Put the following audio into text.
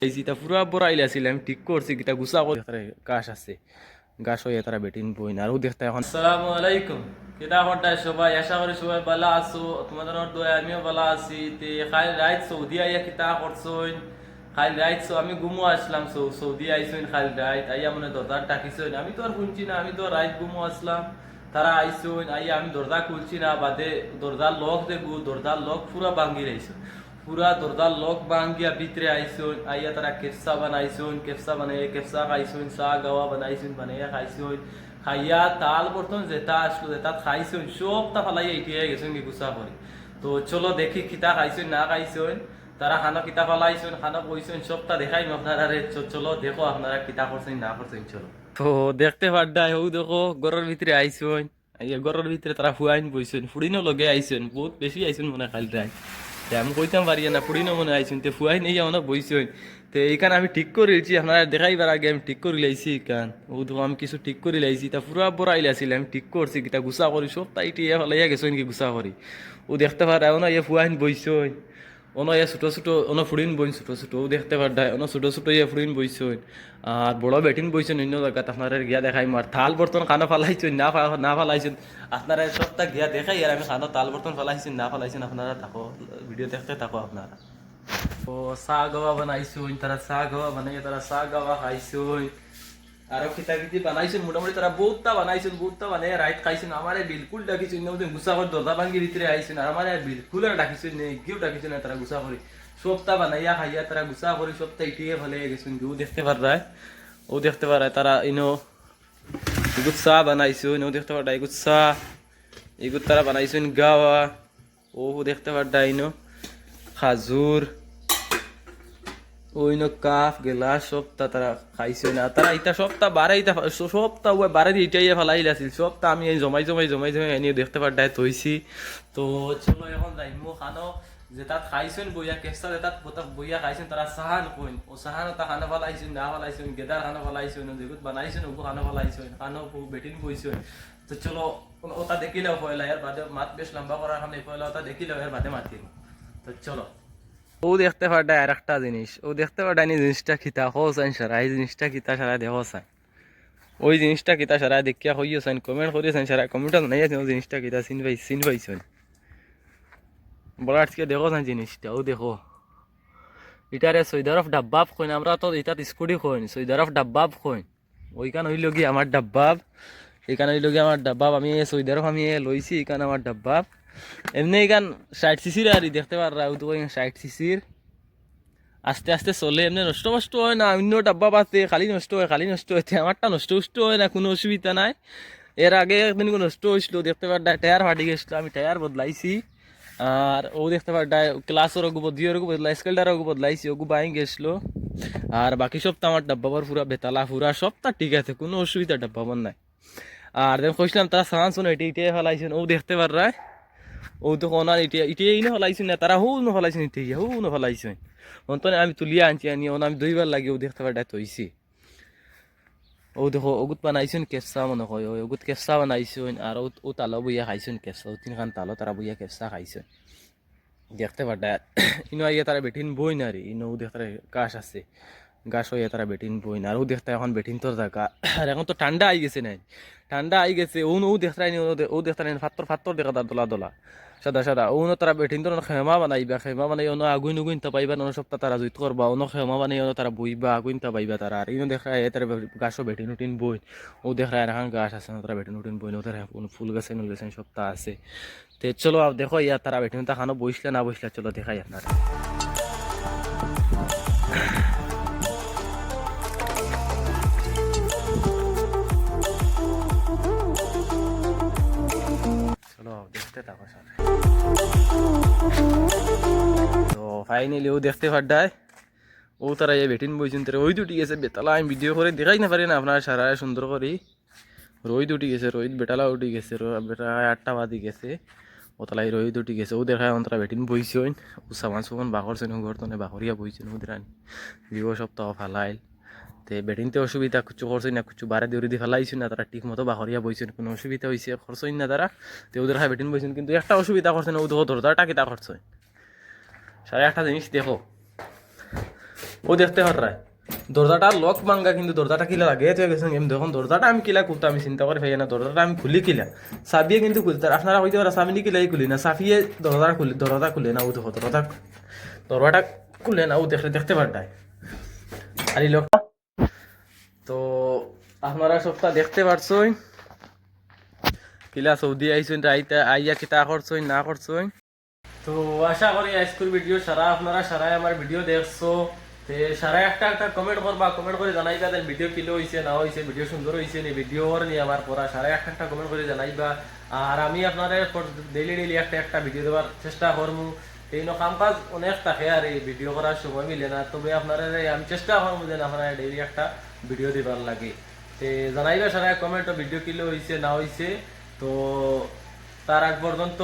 এই যেটা পুরা বড়াইলে আছিল আমি ঠিক করছি কিটা গুছা করে গাছ আছে গাছ হয়ে তারা বেটিন বই না আর ও দেখতে এখন আসসালামু আলাইকুম কিটা হঠাৎ সবাই আশা করি সবাই ভালো আছো তোমাদের দয়া আমিও ভালো আছি তে খাই রাইট সৌদি আইয়া কিটা করছইন খাই রাইট আমি গুমো আসলাম সৌদি আইসইন খাই রাইট আইয়া মনে দরজার ডাকিছইন আমি তো আর শুনছি না আমি তো রাইট গুমো আসলাম তারা আইসইন আইয়া আমি দরজা খুলছি না বাদে দরজার লক দেখবো দরজার লক পুরা ভাঙ্গি রয়েছে পুরা দরজার লক ভাঙ্গিয়া ভিতরে আইসুন আইয়া তারা কেফসা বানাইছুন কেফসা বানাইয়া কেফসা খাইছুন চা গাওয়া বানাইছুন বানাইয়া খাইছুন খাইয়া তাল বর্তন যেটা আসলো যেটা খাইছুন সবটা ফালাইয়া এটিয়ে গেছুন কি গুছা করে তো চলো দেখি কিতা খাইছুন না খাইছুন তারা খানা কিতা ফালাইছুন খানা বইছুন সবটা দেখাইম আপনারা চলো দেখো আপনারা কিতা করছেন না করছেন চলো তো দেখতে পাড্ডাই হৌ দেখো ঘরের ভিতরে আইসুন আইয়া ঘরের ভিতরে তারা ফুয়াইন বইছুন ফুড়িনও লগে আইসুন বহুত বেশি আইসুন মনে খাইল আমি কইতাম পারি না পুড়িনো মনে আইসুন তে ফুয়াই নেই আমার বইসুন তো এইখানে আমি ঠিক করে লইছি আপনারা দেখাইবার আগে আমি ঠিক করে লাইছি এইখান ও তো আমি কিছু ঠিক করে লাইছি তা পুরা বড়াইলে আছিল আমি ঠিক করছি কিতা গুছা করি সব তাই টিয়া ফেলাইয়া গেছেন কি গুছা করি ও দেখতে পারে না ইয়ে ফুয়াইন বইসুন অনো ইয়ে ছোটো ছোটো অনো ফুড়িন বইন ছোটো ছোটো ও দেখতে পারডায় অনো ছোটো ছোটো ইয়ে ফুড়িন বইসুন আর বড় বেটিন বইছেন অন্য জায়গাত আপনারা গিয়া দেখাই আর থাল বর্তন খানা ফালাইছেন না ফালাইছেন আপনারা সবটা গিয়া দেখাই আর আমি খানা তাল বর্তন ফালাইছেন না ফালাইছেন আপনারা থাকো ভিডিও দেখতে থাকো আপনারা ও চাহ গাওয়া বানাইছুন তারা চাহ গাওয়া বানাই তারা চাহ গাওয়া খাইছুন আরো কিতা কিতি বানাইছেন মোটামুটি তারা বহুতটা বানাই রাইট খাইছেন আমারে বিলকুল ডাকিছেন না গুছা করে দরজা ভাঙ্গি ভিতরে আইছেন আর আমারে বিলকুল আর ডাকিছেন নেই কেউ ডাকিছেন না তারা গুছা করে সবটা বানাইয়া খাইয়া তারা গুছা করে সবটা ইটিয়ে ফেলে গেছেন কেউ দেখতে পারায় ও দেখতে পারায় তারা ইনো এগুত চাহ বানাইছুন ও দেখতে পারা এগুত চাহ এগুত তারা বানাইছেন গাওয়া ও দেখতে পারা ইনো খাজুর ওইনো কাপ গেলাস সবটা তারা খাইছে না তারা ইটা সবটা বারে ইটা সবটা ওই বারে ইটাইয়া ফেলাই আছিল সবটা আমি এই জমাই এনে দেখতে পারডাই থইছি তো চলো এখন যাইমু খানো যে তাত খাইছেন বইয়া কেসটা যে তাত বইয়া খাইছেন তারা সাহান কইন ও সাহান তা খানা ফেলাইছেন না ফেলাইছেন গেদার খানা ফেলাইছেন যেগুত বানাইছেন ওগু খানা ফেলাইছেন খানো বেটিন বইছেন তো চলো ওটা দেখিলেও পয়লা এর বাদে মাত বেশ লম্বা করার খানে পয়লা ওটা দেখিলেও এর বাদে মাতিম তো চলো ও দেখতে পারডায় আর একটা জিনিস ও দেখতে পারডায় জিনিসটা খিতা হোসাইন সারা এই জিনিসটা খিতা সারা দেখোসাইন ওই জিনিসটা কিতা সারা দেখিয়া হইয়াছেন কমেন্ট করিয়েছেন সারা কমেন্ট নাই আছে ওই জিনিসটা কিতা চিন পাইছেন বড় আজকে দেখোছেন জিনিসটা ও দেখো এটারে সৈদারফ ডাব্বাব কইন আমরা তো এটা স্কুটি কইন সৈদারফ ডাব্বাব কইন ওইখান হইল কি আমার ডাব্বাব এখানে হইল কি আমার ডাব্বাব আমি সৈদারফ আমি লইছি এখানে আমার ডাব্বাব এমনি এখান 60 সিসির আর দেখতে পাররা ও তো 60 সিসির আস্তে আস্তে চলে এমনি নষ্ট হয় না অন্য ডাব্বা পাতে খালি নষ্ট হয় আমারটা নষ্ট হয় না কোনো অসুবিধা নাই এর আগে একদিন নষ্ট হয়েছিল দেখতে পার টায়ার ফাটি গেছিলো আমি টায়ার বদলাইছি আর ও দেখতে পার ক্লাসের ওগু বদিওর ওগু বদলাই স্কেলটার ওগু বদলাইছি ওগু বাইং গেছিলো আর বাকি সবটা আমার ডাব্বাবার পুরা বেতালা পুরা সবটা ঠিক আছে কোনো অসুবিধা ডাব্বাবার নাই আর দেখুন কইছিলাম তারা সাহান শোনো এটি ফেলাইছেন ও দেখতে পার ও তো কোনার ইটিয়ে ইনো ফেলাইছেন না তারা হু ন ফেলাইছেন ইটিয়ে হু ন ফেলাইছেন অন্তনে আমি তুলিয়া আনছি আনি আমি দুইবার লাগি ও দেখতে পার থইছি ও দেখো ওগুত বানাইছেন কেঁচা মনে হয় ওগুত কেঁচা বানাইছেন আর ও তালো বইয়া খাইছেন কেঁচা ও তিনখান তালো তারা বইয়া কেঁচা খাইছেন দেখতে পার ইনো আইয়া তারা বেটিন বই না রে ইনো দেখতে গাছ আছে গাছ হইয়া তারা বেটিন বই না আর ও দেখতে এখন বেটিন তোর জায়গা আর এখন তো ঠান্ডা আই গেছে নাই ঠান্ডা আই গেছে ও দেখতে ও দেখতে ফাত্তর দেখা তার দোলা সাদা ওনো তারা বেঠিন তো খেমা বানাই অন্য আগুন তা পাইবা অন্য সপ্তাহ তারা জুইত করবা অন্য খেমা বানাই অন্য তারা বইবা আগুন তা পাইবা তারা আর ইনো দেখা তারা গাছও বেঠিন উঠিন বই ও দেখা এখন গাছ আছে তারা বেঠিন উঠিন বই তারা ফুল গাছে নুল গাছে সপ্তাহ আছে তে চলো দেখো ইয়া তারা বেঠিন তা খানো বইসলে না বইসলে চলো দেখাই আপনারা চলো দেখতে থাকো স্যার তো ফাইনালি ও দেখতে পারডায় ও তারা এই বেটিন বইছেন তারা ওই দুটি গেছে বেতালা আমি ভিডিও করে দেখাই না পারি না আপনারা সারা সুন্দর করি রোহিত উঠি গেছে রোহিত বেটালা উঠি গেছে বেটা 8টা বাদি গেছে ও তালাই রোহিত উঠি গেছে ও দেখায় তারা বেটিন বইছেন ও সামান সুমান বাকরছেন ও ঘরতনে বাকরিয়া বইছেন ও দেখান বিবাহ সপ্তাহ ফালাইল তে বেটিনতে অসুবিধা কিছু করছেন না কিছু বারে দেউরি দিয়ে ফেলাইছেন না তারা ঠিক মতো বাকরিয়া বইছেন কোনো অসুবিধা হয়েছে খরচইন না তারা তে ওদের খায় বেটিন বইছেন কিন্তু একটা অসুবিধা করছেন ও দেখো দরজাটা কিতা করছেন সারা একটা জিনিস দেখো ও দেখতে পারায় দরজাটা লক ভাঙ্গা, কিন্তু দরজাটা কিলা লাগে তো গেছে এম দেখুন দরজাটা আমি কিলা করতে আমি চিন্তা করে পাই না, দরজাটা আমি খুলি কিলা চাবিয়ে কিন্তু খুলতে আপনারা হইতে পারা চাবি নি কিলাই খুলি না, চাবিয়ে দরজা খুলে না, ও দেখো দরজাটা খুলে না, ও দেখতে পারতায় আর এই লোকটা। তো আপনারা সবটা দেখতে পারছই কিলা সৌদি আইসুন আইয়া কিতা করছই না করছই। তো আশা করি আজকের ভিডিও সারা আপনারা সারাই আমার ভিডিও দেখছো, তে সারা একটা একটা কমেন্ট করবা, কমেন্ট করে জানাইবা যে ভিডিও কিলো হইছে না হইছে, ভিডিও সুন্দর হইছে নি, ভিডিওর নিয়ে আমার পড়া সারা একটা একটা কমেন্ট করে জানাইবা। আর আমি আপনাদের ডেইলি একটা একটা ভিডিও দেওয়ার চেষ্টা করবো। এই কাম কাজ অনেক থাকে আর এই ভিডিও করার সময় মিলে না, তবে আপনারা আমি চেষ্টা করবো যে আপনারা ডেইলি একটা ভিডিও দিবার লাগে। তে জানাইবা সারা কমেন্ট ভিডিও কিলো হইছে না হইছে। তো তার আগ পর্যন্ত